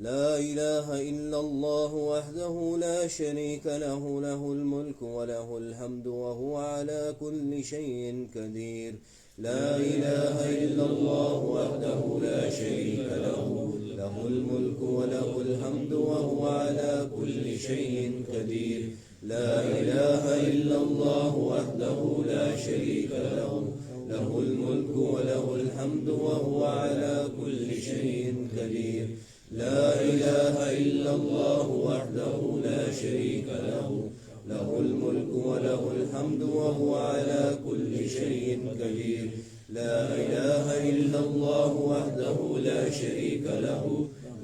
لا إله إلا الله وحده لا شريك له، له الملك وله الحمد وهو على كل شيء قدير. لا إله إلا الله وحده لا شريك له، له الملك وله الحمد وهو على كل شيء قدير. لا إله إلا الله وحده لا شريك له، له الملك وله الحمد وهو على كل شيء قدير. لا إله إلا الله وحده لا شريك له، له الملك وله الحمد وهو على كل شيء قدير. لا إله إلا الله وحده لا شريك له،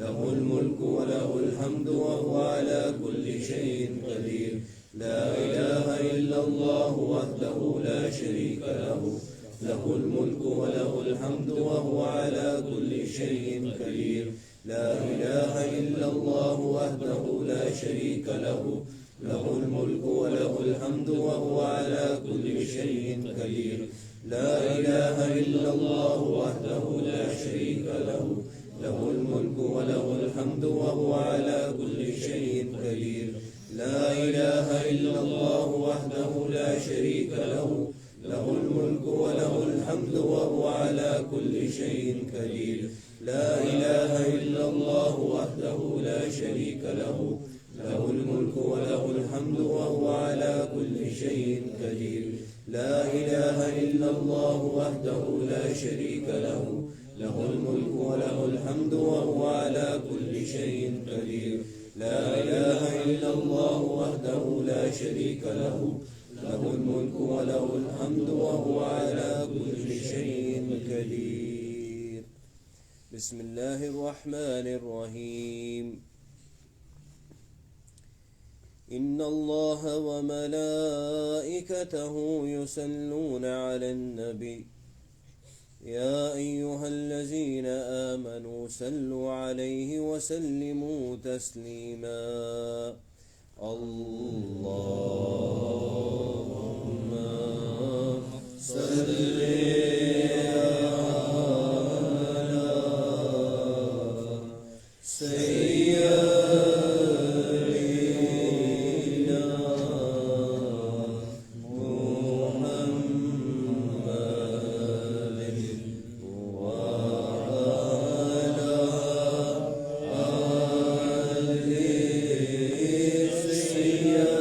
له الملك وله الحمد وهو على كل شيء قدير. لا إله إلا الله وحده لا شريك له، له الملك وله الحمد وهو على كل شيء قدير. لا إله إلا الله وحده لا شريك له، له الملك وله الحمد وهو على كل شيء قدير. لا إله إلا الله وحده لا شريك له، له الملك وله الحمد وهو على كل شيء قدير. لا إله إلا الله وحده لا شريك له، له الملك وله الحمد وهو على كل شيء قدير. لا إله إلا الله وحده لا شريك له، له الملك وله الحمد وهو على كل شيء قدير. لا إله إلا الله وحده لا شريك له، له الملك وله الحمد وهو على كل شيء قدير. لا إله إلا الله وحده لا شريك له، له الملك وله الحمد وهو على كل شيء قدير. بسم الله الرحمن الرحيم. إن الله وملائكته يصلون على النبي يا أيها الذين آمنوا صلوا عليه وسلموا تسليما. اللهم صل على سيدنا محمد وعلى آل سيدنا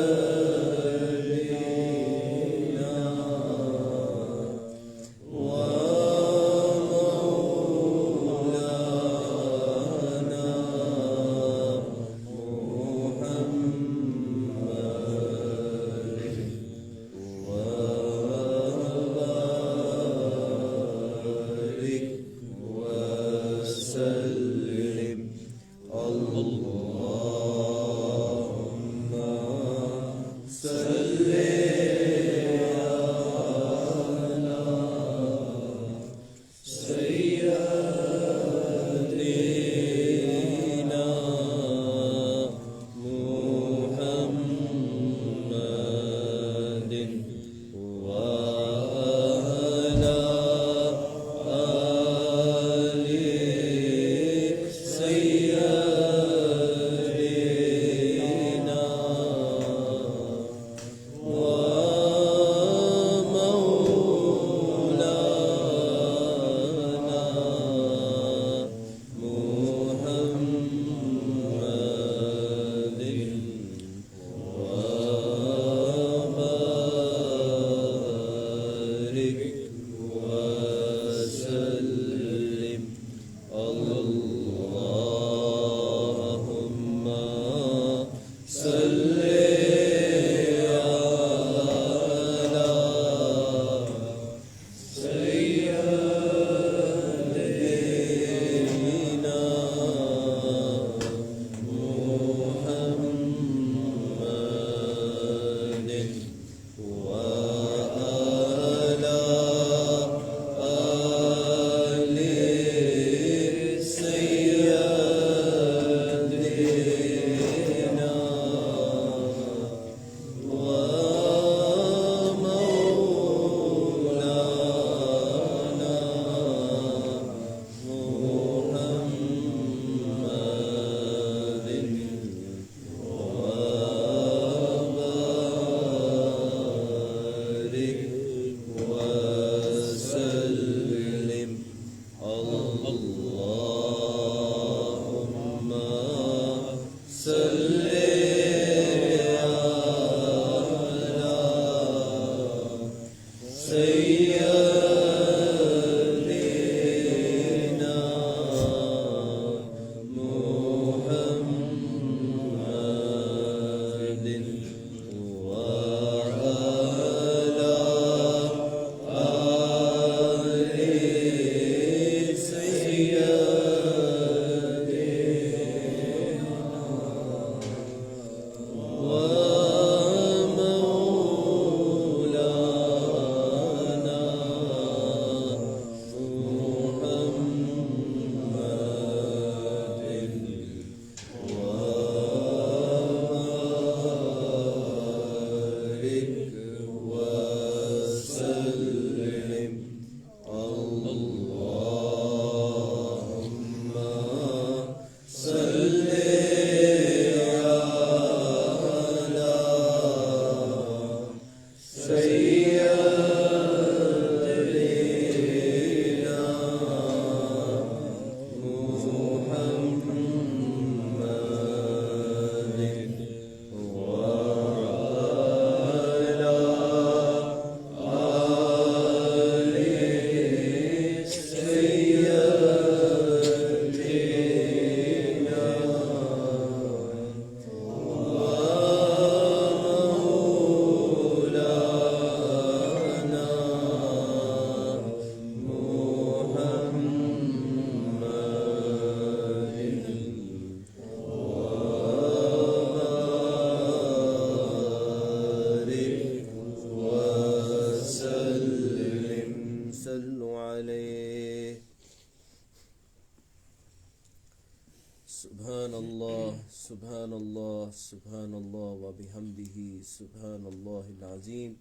سبحان الله سبحان الله وبحمده سبحان الله العظيم.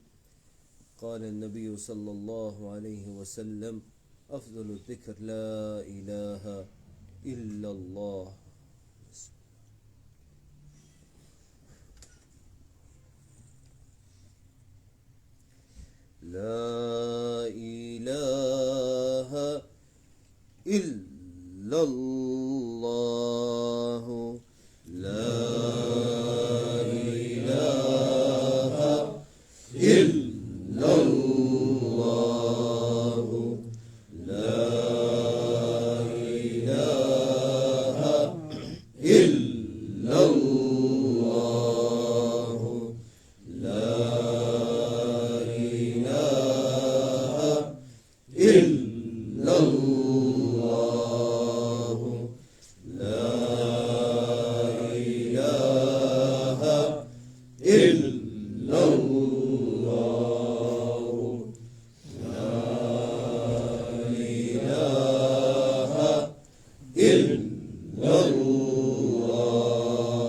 قال النبي صلى الله عليه وسلم: أفضل الذكر لا إله إلا الله. لا إله إلا الله. لا إله إلا الله. لا إله إلا الله. لا إله إلا الله. لا إله إلا الله. لا إله إلا الله. لا إله إلا الله.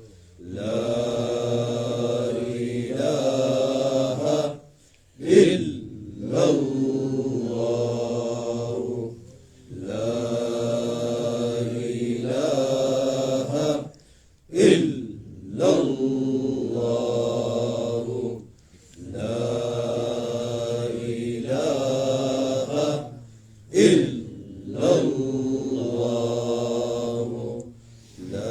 لا إله إلا الله. لا إله إلا الله. لا إله إلا الله. لا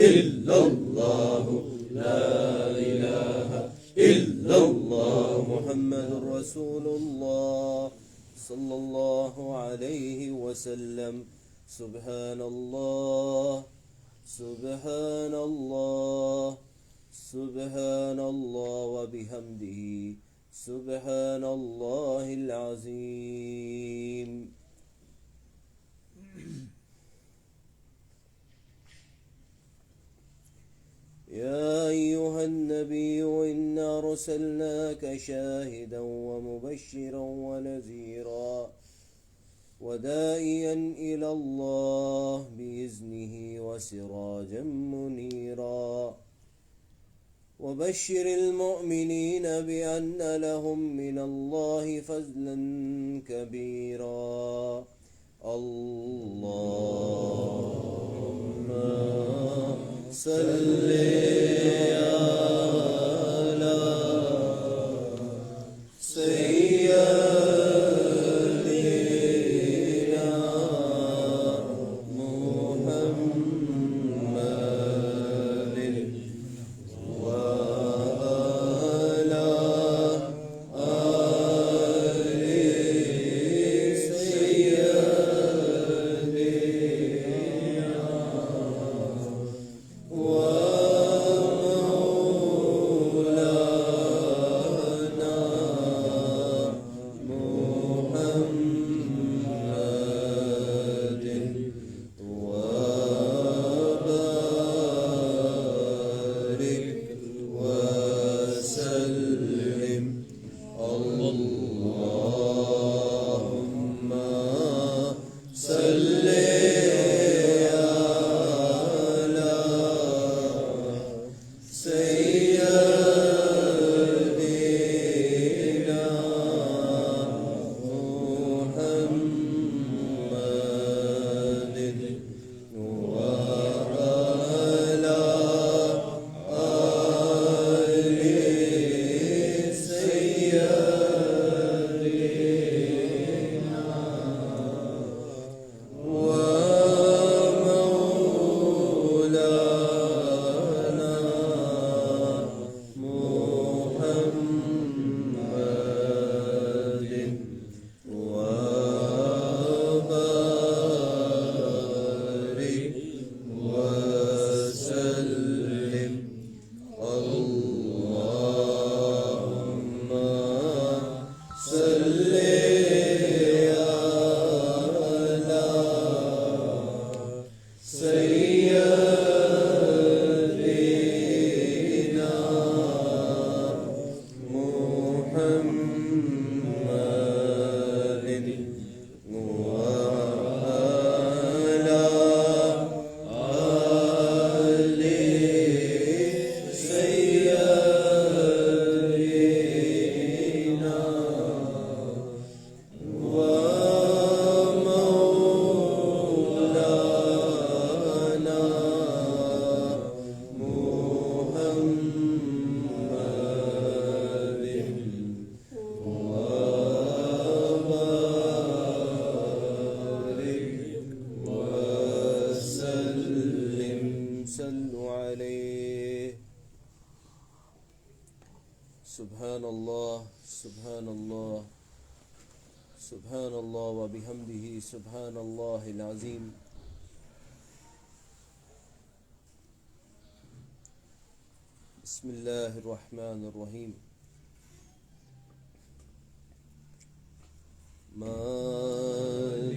إلا الله لا إله إلا الله محمد رسول الله صلى الله عليه وسلم سبحان الله سبحان الله سبحان الله وبحمده سبحان الله العظيم. يا أيها النبي إنا أرسلناك شاهدا ومبشرا ونذيرا وداعيا إلى الله بإذنه وسراجا منيرا وبشر المؤمنين بأن لهم من الله فضلا كبيرا. اللهم صل على سيدنا محمد وعلى آل سيدنا ومولانا محمد وبارك وسلم. اللهم صل على سيدنا محمد وعلى آل سيدنا ومولانا محمد وبارك وسلم. اللهم صل على سيدنا محمد وعلى آل سيدنا ومولانا محمد وبارك وسلم. صلوا عليه. سبحان الله سبحان الله سبحان الله وبحمده سبحان الله العظيم. بسم الله الرحمن الرحيم. مالك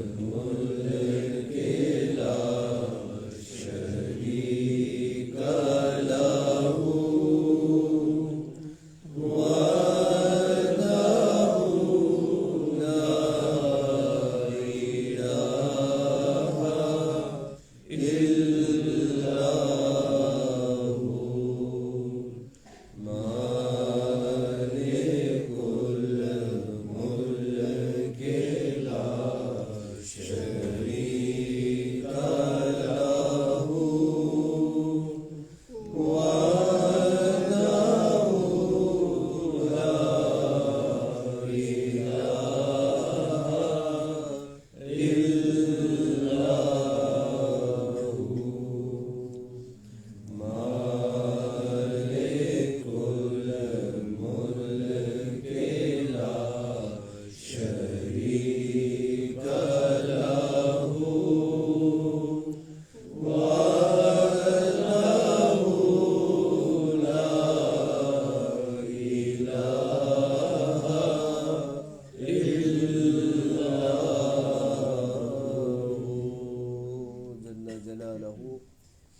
الملك لا شريك له وحده لا إله إلا هو. مالك الملك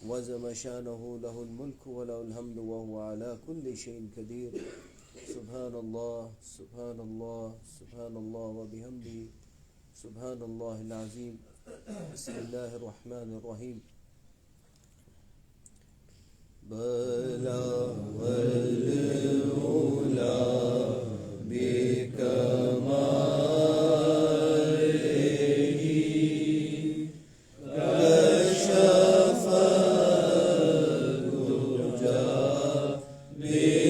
وزم شانه له الملك وله الحمد وهو على كل شيء قدير. سبحان الله سبحان الله سبحان الله وبحمده سبحان الله العظيم. بسم الله الرحمن الرحيم. بلغ العلا بكماله كشف الدجى بجماله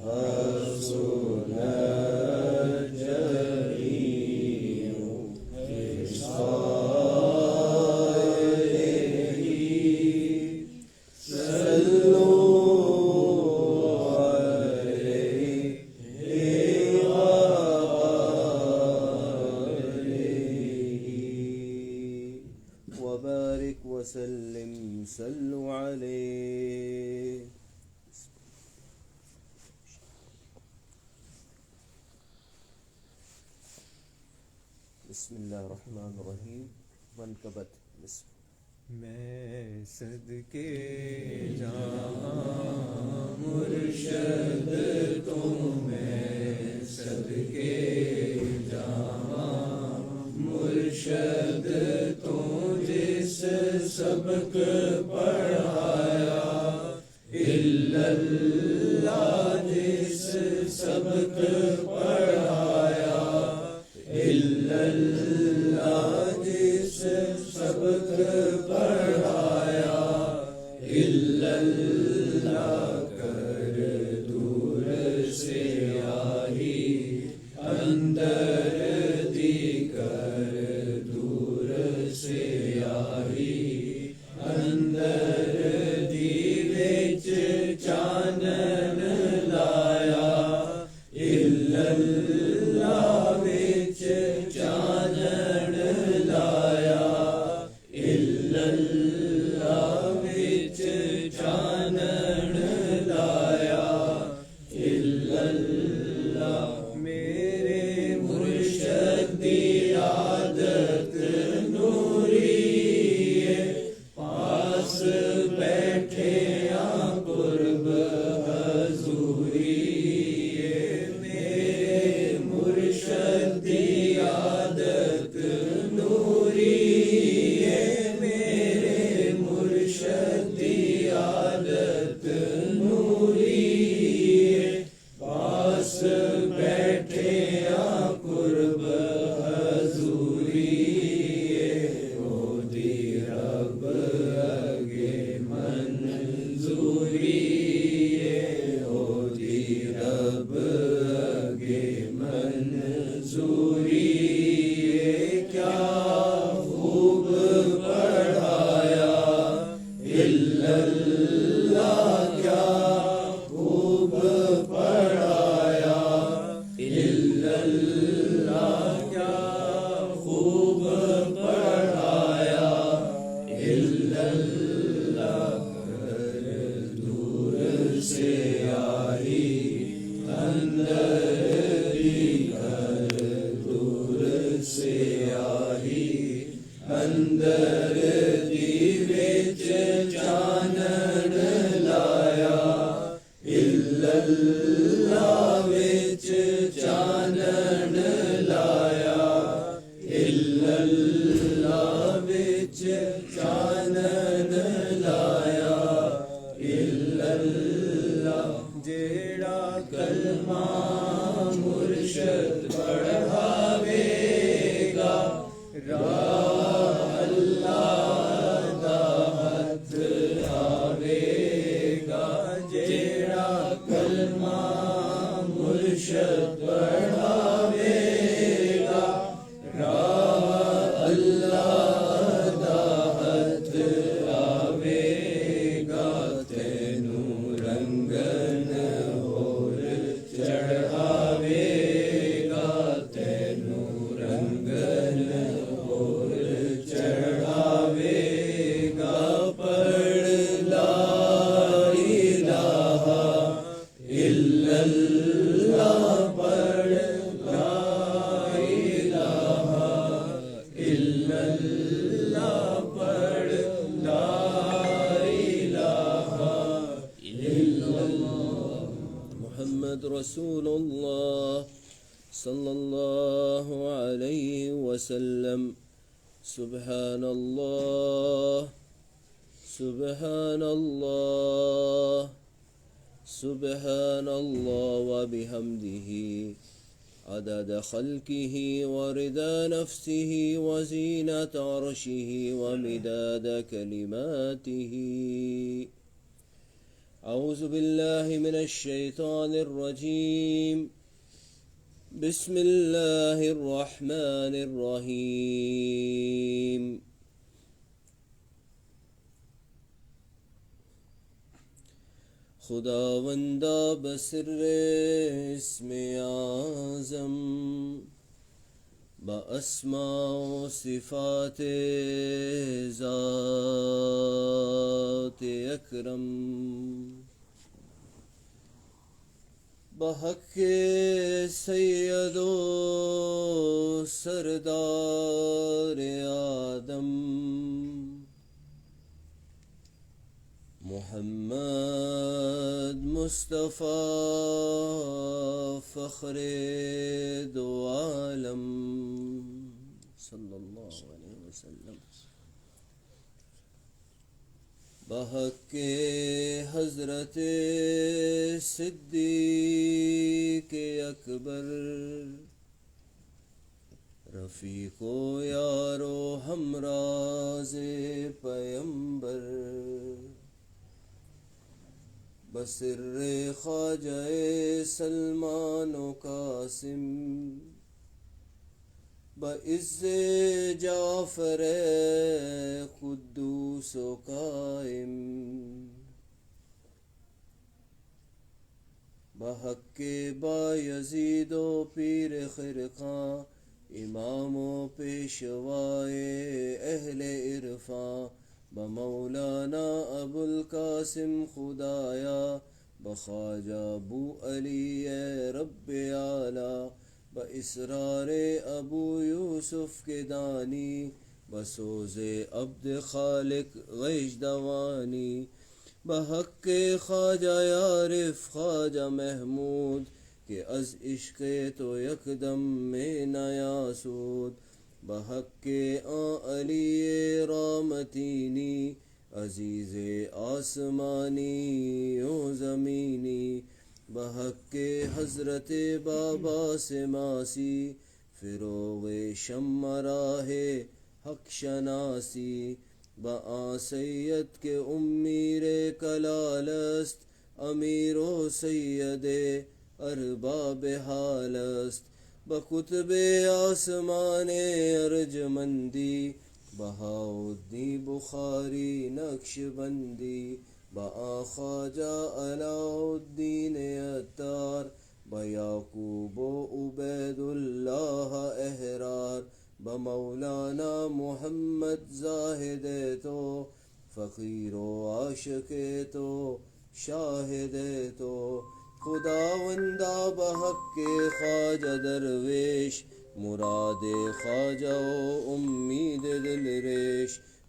حسن الجميع وبارك وسلم صلوا عليه. بسم الله الرحمن الرحيم. منقبت بسم मैं सदके जाऊं मुर्शद तुम्हें सदके जाऊं मुर्शद तू जिस सबक पढ़ाया इल्लल्लाह जिस सबक पढ़ाया इल्लल्लाह जिस सबक पढ़ाया इल्लल्लाह कर दूर से आही अंदर दी कर दूर से आही अंदर दी विच चानन लाया इल्लल्लाह विच चानन लाया इल्लल्लाह अंदर दी विच चानन लाया इल्लल्लाह विच चानन लाया इल्लल्लाह विच चानन लाया इल्लल्लाह जेड़ा कलमा मुर्शद पढ़ावेगा राह अल्लाह दा हथ आवेगा जेड़ा कलमा मुर्शद पढ़ावेगा राह अल्लाह दा हथ आवेगा तेनू रंगन होर चढ़ावेगा तेनू रंगन होर चढ़ावेगा पढ़ ला इलाहा इल्लल्लाह पढ़ ला इलाहा इल्लल्लाह पढ़ ला इलाहा इल्लल्लाह मुहम्मद रसूलुल्लाह सल्लल्लाहु अलैहि वसल्लम सुब्हानल्लाह सुब्हानल्लाह सुब्हानल्लाह व बिहम्दिही अदद खल्किही व रिदा नफ्सिही व ज़ीनत अर्शिही व मिदाद कलिमातिही अऊज़ु बिल्लाहि मिनश शैतानिर रजीम बिस्मिल्लाहिर रहमानिर रहीम खुदावंदा बसिर्रे इस्मे आज़म बअस्माओ सिफ़ाते ज़ाते अकरम बहक़्क़े सैयदो सरदार आदम मुहम्मद मुस्तफ़ा फ़ख्रे दो आलम सल्लल्लाहु अलैहि वसल्लम बहक़्क़े हज़रत सिद्दीक़ अकबर रफ़ीक़ो यारो हमराज़े पैगंबर बसिर्रे ख्वाजाए सलमानो कासिम बइज़्ज़े जाफ़रे क़ुद्दूसो काइम बहक़्क़े बायज़ीदो पीर ख़िरक़ा इमामो पेशवाए अहले इरफ़ां बमौलाना अबुल कासिम खुदाया बख्वाजा बू अली रब्बे आला बइसरारे अबू यूसुफ के दानी बसोज़े अब्द खालिक गैश दवानी बहक़्क़े ख्वाजा यारिफ ख्वाजा महमूद के अज़ इश्क़े तो यकदम में नयासूद बहक़्क़े अली रामतीनी अज़ीज़े आसमानी ओ ज़मीनी बहक़्क़े हज़रत बाबा से मासी फ़िरोग़े शम्मराहे हक़ शनासी बआ सैयद के उम्मीरे कलालस्त अमीरो सैयदे अरबाब हालस्त बकुतबे आसमाने अर्जमंदी बहाउद्दी बुखारी नक्शबंदी बआ ख्वाजा अलाउद्दीन अत्तार बयाकूबो उबैदुल्लाह अहरार बमौलाना मुहम्मद ज़ाहिद तो फ़कीरो आशिक़े तो शाहिद तो खुदावंदा बहक़्क़े ख्वाजा दरवेश मुरादे ख्वाजा उम्मीद दिल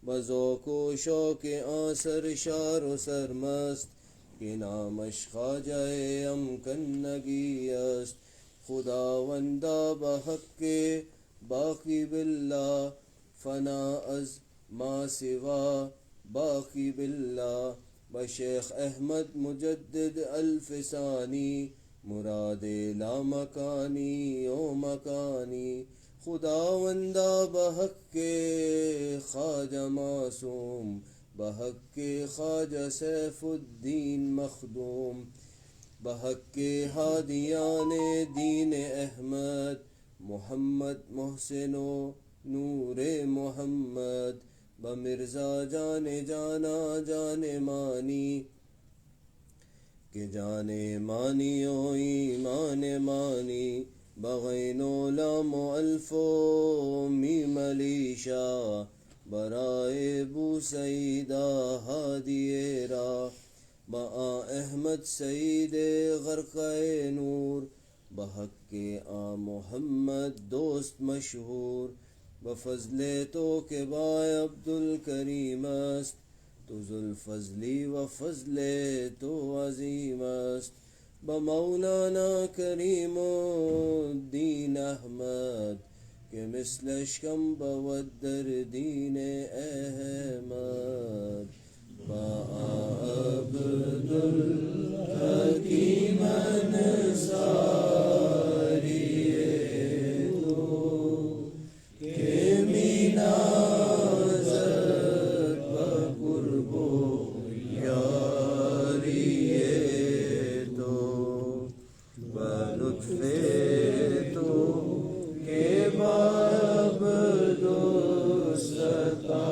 बज़ौक़ व शौक़ आसर शार व सरमस्त के नामश ख्वाजाए अमकन्नगी است खुदावंदा बहक़ बाक़ी बिल्ला फ़ना अज़ मा सिवा बाक़ी बिल्ला बशेख अहमद मुजद्दिद अल्फ़सानी मुराद लामकानी ओ मकानी खुदावंदा बहक़ ख्वाजा मासूम बहक़ ख्वाजा सैफ़ुद्दीन मखदूम बहक़ हादियान दीन अहमद मोहम्मद मोहसिनो नूरे मोहम्मद बमिर्ज़ा जाने जाना जाने मानी के जाने मानी ओ ईमान मानी बग़ैनो लामो अल्फ़ो मीम अलीशा बराए बू सईदा हादिएरा बआ अहमद सईद ग़रक़े नूर बहक़ आ मोहम्मद दोस्त मशहूर बफ़ज़ले तो के बाय अब्दुल करीम است तो ज़ुल्फ़ज़ली व फ़ज़ले तो अज़ीम است बमौलाना करीमुद्दीन अहमद के मिसलश कम बवद्दर दीन अहमद अब्दुल हकीम अंसारी तो के मीनाज़त बक़ुर्बो यारी तो बलुत्फ़े तो के बाब दोस्ता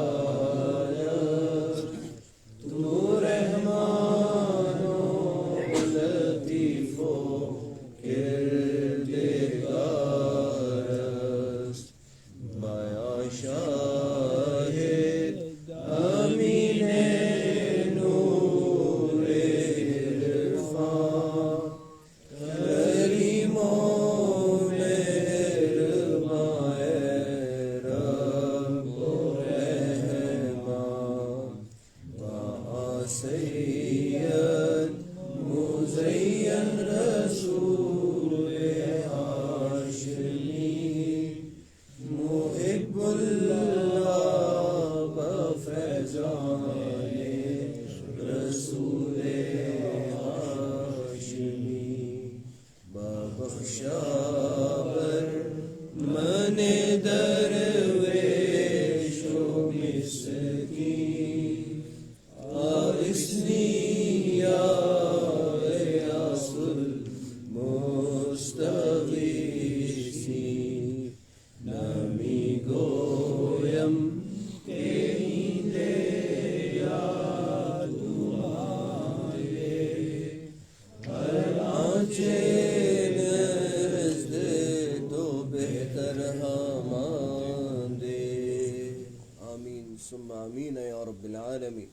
आमीन या रब्बिल आलमीन।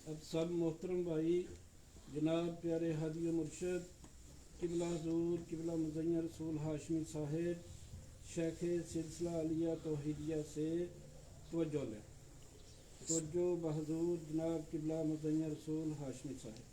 अब सब मोहतरम भाई जनाब प्यारे हादी मुर्शद किबला हजूर किबला मुज़य्यन रसूल हाशमी साहिब शेख सिलसिला अलिया तौहीदिया से तवज्जो लें। तवज्जो बहजूर जनाब किबला मुज़य्यन रसूल हाशमी साहिब।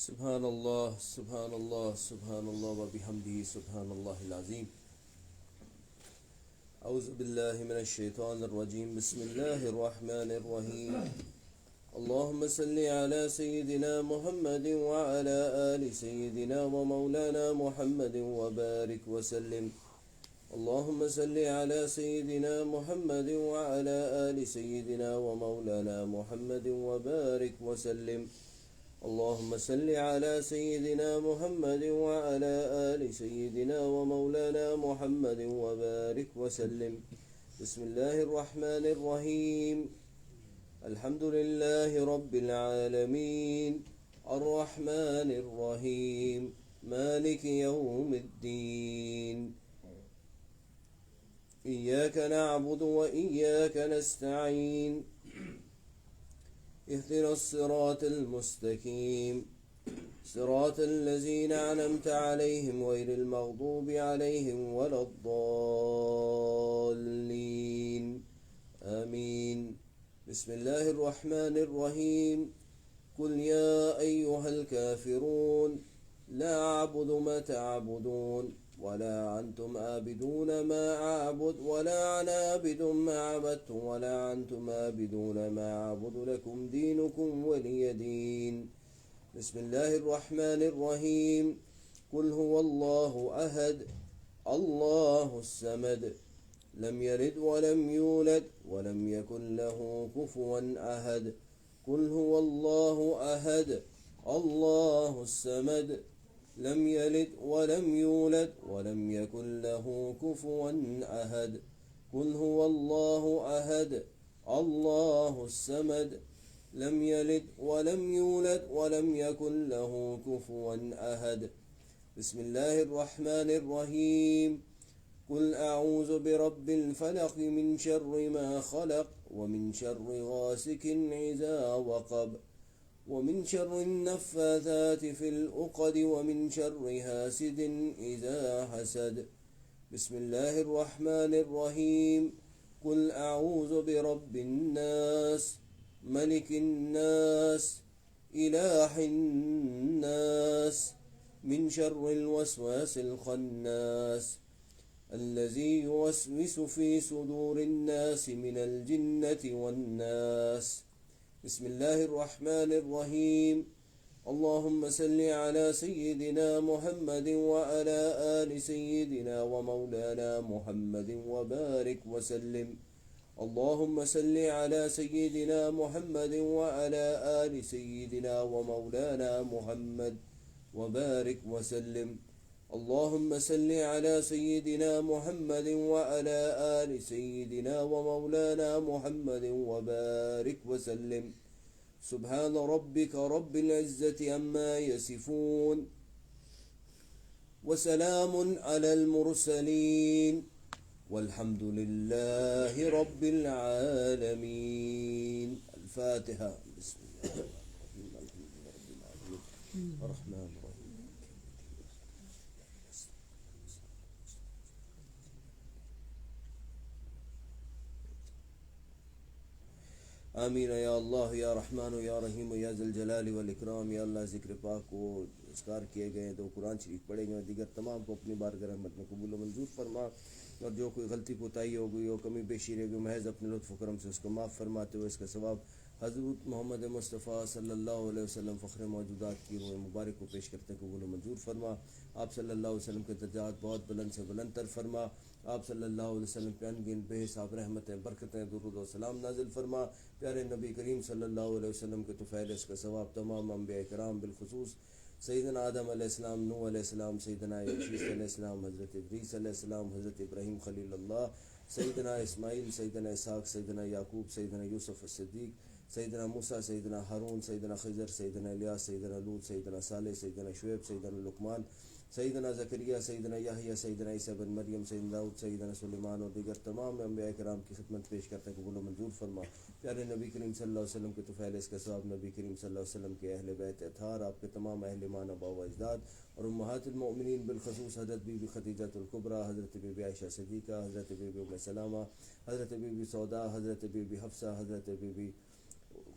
سبحان الله سبحان الله سبحان الله وبحمده سبحان الله العظيم. أعوذ بالله من الشيطان الرجيم. بسم الله الرحمن الرحيم. اللهم صل على سيدنا محمد وعلى آل سيدنا ومولانا محمد وبارك وسلم. اللهم صل على سيدنا محمد وعلى آل سيدنا ومولانا محمد وبارك وسلم. اللهم صل على سيدنا محمد وعلى آل سيدنا ومولانا محمد وبارك وسلم. بسم الله الرحمن الرحيم. الحمد لله رب العالمين الرحمن الرحيم مالك يوم الدين. إياك نعبد وإياك نستعين. اهدنا الصراط المستقيم صراط الذين أنعمت عليهم غير المغضوب عليهم ولا الضالين آمين. بسم الله الرحمن الرحيم. قل يا أيها الكافرون لا أعبد ما تعبدون ولا أنتم عابدون ما أعبد ولا أنا عابد ما عبدتم ولا أنتم عابدون ما أعبد لكم دينكم ولي دين. بسم الله الرحمن الرحيم. قل هو الله أحد الله الصمد لم يلد ولم يولد ولم يكن له كفوا أحد. قل هو الله أحد الله الصمد لم يلد ولم يولد ولم يكن له كفوا أحد. قل هو الله أحد الله الصمد لم يلد ولم يولد ولم يكن له كفوا أحد. بسم الله الرحمن الرحيم. قل أعوذ برب الفلق من شر ما خلق ومن شر غاسق إذا وقب ومن شر النفاثات في العقد ومن شر حاسد إذا حسد. بسم الله الرحمن الرحيم. قل أعوذ برب الناس ملك الناس إله الناس من شر الوسواس الخناس الذي يوسوس في صدور الناس من الجنة والناس. بسم الله الرحمن الرحيم. اللهم صل على سيدنا محمد وعلى آل سيدنا ومولانا محمد وبارك وسلم. اللهم صل على سيدنا محمد وعلى آل سيدنا ومولانا محمد وبارك وسلم. اللهم صل على سيدنا محمد وعلى آل سيدنا ومولانا محمد وبارك وسلم. سبحان ربك رب العزة عما يصفون وسلام على المرسلين والحمد لله رب العالمين. الفاتحة. بسم الله الرحمن الرحيم. الرحمن الرحيم. आमीन या अल्लाह या रहमान या रहीम या ज़ल जलाल वल इकराम। या अल्लाह ज़िक्र पाक को इसकार किए गए तो कुरान शरीफ पढ़ेंगे और दीगर तमाम को अपनी बारगाह रहमत में कबूल व मंजूर फरमा। और जो कोई गलती कोताही हो गई हो कमी पेशी रह गई महज़ अपने लुत्फ़ करम से उसको माफ़ फरमाते हुए इसका सवाब हज़रत मोहम्मद मुस्तफ़ा सल्लल्लाहु अलैहि वसल्लम फ़ख्र मौजूदात की रूह मुबारक को पेश करते हैं कबूल व मंजूर फरमा। आप सल्लल्लाहु अलैहि वसल्लम के दर्जात बहुत बुलंद से बुलंद तर फरमा। आप सल्लल्लाहु अलैहि वसल्लम पे अनगिन बेहिसाब रहमतें बरकतें दुरूद व सलाम नाजिल फरमा। प्यारे नबी करीम सल्लल्लाहु अलैहि वसल्लम के तुफ़ैल इसका सवाब तमाम अंबिया किराम बिलखुसूस सैयदना आदम अलैहिस्सलाम, नूह अलैहिस्सलाम, सैयदना शीश अलैहिस्सलाम, हज़रत इदरीस अलैहिस्सलाम, हज़रत इब्राहीम खलीलुल्लाह, सैयदना इस्माइल, सैयदना इसहाक़, सैयदना याकूब, सैयदना यूसुफ़ अस्सिद्दीक़, सैयदना मूसा, सैयदना हारून, सैयदना खिज़र, सैयदना इलियास, सैयदना लूत, सैयदना सालेह, सैयदना शुएब, सैयदना लुक़मान, सैयदना ज़करिया, सैयदना याहया, सैयदना ईसा बिन मरियम, सैयदना दाऊद, सैयदना सुलेमान और दीगर तमाम अंबिया किराम की खिदमत पेश करते हैं कबूल मंजूर फरमा। प्यारे नबी करीम सल्लल्लाहु अलैहि वसल्लम के तुफ़ैल इसका सवाब नबी करीम सल्लल्लाहु अलैहि वसल्लम के अहले बैत अतार आपके तमाम अहले मान अबा व अजदाद और उम्महातुल मोमिनीन बिलखुसूस हज़रत बीबी खदीजतुल कुबरा, हज़रत बीबी आयशा सिद्दीक़ा, हज़रत बीबी उम्मे सलामा, हज़रत बीबी सौदा, हज़रत बीबी हफ्सा, हज़रत बीबी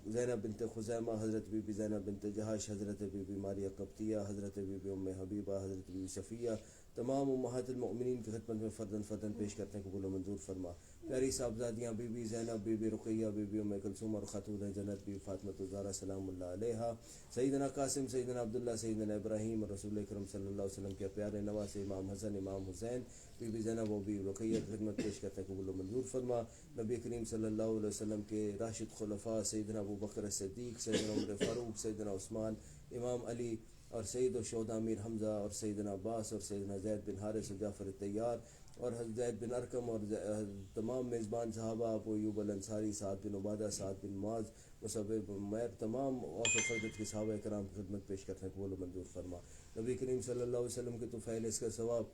ज़ैनब बिनत खुज़ैमा, हज़रत बीबी ज़ैनब बिनत जहाश, हज़रत बीबी मारिया कप्तिया, हज़रत बीबी उम्मे हबीबा, हज़रत बीबी सफ़िया, तमाम उम्महातुल मोमिनीन की खिदमत में फ़र्दन फ़र्दन पेश करते हैं, कबूल व मंजूर फरमा। प्यारी साहबजादियाँ बीबी ज़ैनब, बीबी रुक़ैया, बीबी उम्मे कुलसूम और ख़ातून जन्नत बीबी फ़ातिमा ज़हरा सलामुल्लाह अलैहा, सैयदना कासिम, सैयदना अब्दुल्ला, सैयदना इब्राहीम और रसूल अकरम सल्लल्लाहु अलैहि वसल्लम के प्यारे नवासे इमाम हसन, इमाम हुसैन, बीबी ज़ैनब और बीबी रुक़ैया की खिदमत पेश करते हैं, कबूल व मंजूर फरमा। नबी करीम सल्लल्लाहु अलैहि वसल्लम के राशिद खुलफ़ा सैयदना अबू बकर सिद्दीक़, सैयदना उमर फ़ारूक, सैयदना उस्मान, इमाम अली और सैयद शुहदा अमीर हमज़ा और सैयदना अब्बास और सैयदना ज़ैद बिन हारिस और जाफ़र तैयार और ज़ैद बिन अरकम और तमाम मेज़बान सहाबा, अबू अय्यूब अल अंसारी, साद बिन उबादा, साद बिन मुआज़, मुसअब बिन उमैर, तमाम औस व फ़ज़लत के सहाबा कराम की खिदमत पेश करते हैं, कबूल व मंजूर फरमा। नबी करीम सल्लल्लाहु अलैहि वसल्लम के तुफ़ैल इसका सवाब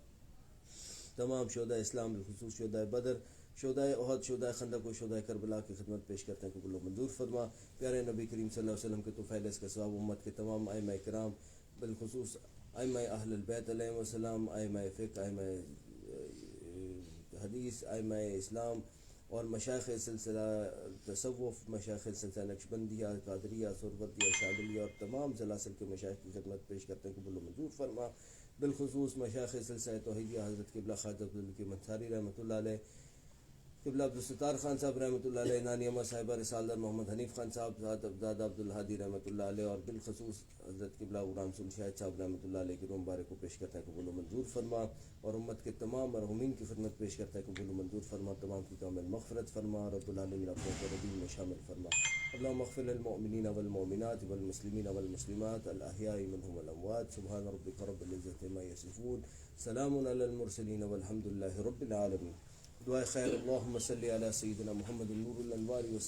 तमाम शुहदा इस्लाम बिलख़ुसूस शुहदा बदर, शुहदा उहद, शुहदा खंदक और शुहदा करबला की खिदमत पेश करते हैं, कबूल व मंजूर फरमा। प्यारे नबी करीम सल्लल्लाहु अलैहि वसल्लम के तुफ़ैल इसका सवाब उम्मत के तमाम आइम्मा किराम बिलख़ुसूस आइम्मा अहलुल बैत अलैहिमुस्सलाम, आइम्मा फ़िक़्ह, आइम्मा हदीस, आइम्मा इस्लाम और मशाइख़ सिलसिला तसव्वुफ़, मशाइख़ सिलसिला नक्शबंदिया, कादरिया, सुरवतिया, शादिलिया और तमाम सलासिल के मशाइख़ की खिदमत पेश करते हैं, कबूल व मंजूर फरमा। बिलख़ुसूस मशाइख़ सिलसिला तौहीदिया हज़रत क़िबला ख़ाजा अब्दुल मंसारी रहमतुल्लाह अलैह, क़िबला अब्दुल सत्तार ख़ान साहब रहमतुल्लाह अलैह, नानी अम्मा साहिबा रिसालदार मोहम्मद हनीफ़ ख़ान साहब, दादा अब्दुल हादी रहमतुल्लाह अलैह और बिलख़ुसूस हज़रत क़िबला ग़ुलाम सुन शाहिद साहब रहमतुल्लाह अलैह की रूह मुबारक को पेश करता है, कबूल व मंजूर फरमा। और उम्मत के तमाम मरहूमीन की खिदमत पेश करता है, कबूल व मंजूर फरमा। तमाम की कामिल मग़फ़िरत फरमा, रब्बुल आलमीन अपने रबीन में शामिल फरमा। अल्लाहुम्मा मग़फ़िर लिल मुअमिनीन वल मुअमिनात वल मुस्लिमीन वल मुस्लिमात अल अहयाइ मिनहुम वल अमवात, सुब्हान रब्बिका रब्बिल इज़्ज़ति अम्मा यसिफ़ून, सलामुन अलल मुरसलीन वल्हम्दुलिल्लाहि रब्बिल आलमीन। दुआ खैर, अल्लाहुम्मा सल्लि अला सय्यिदिना मुहम्मदिन नूरुल अनवार व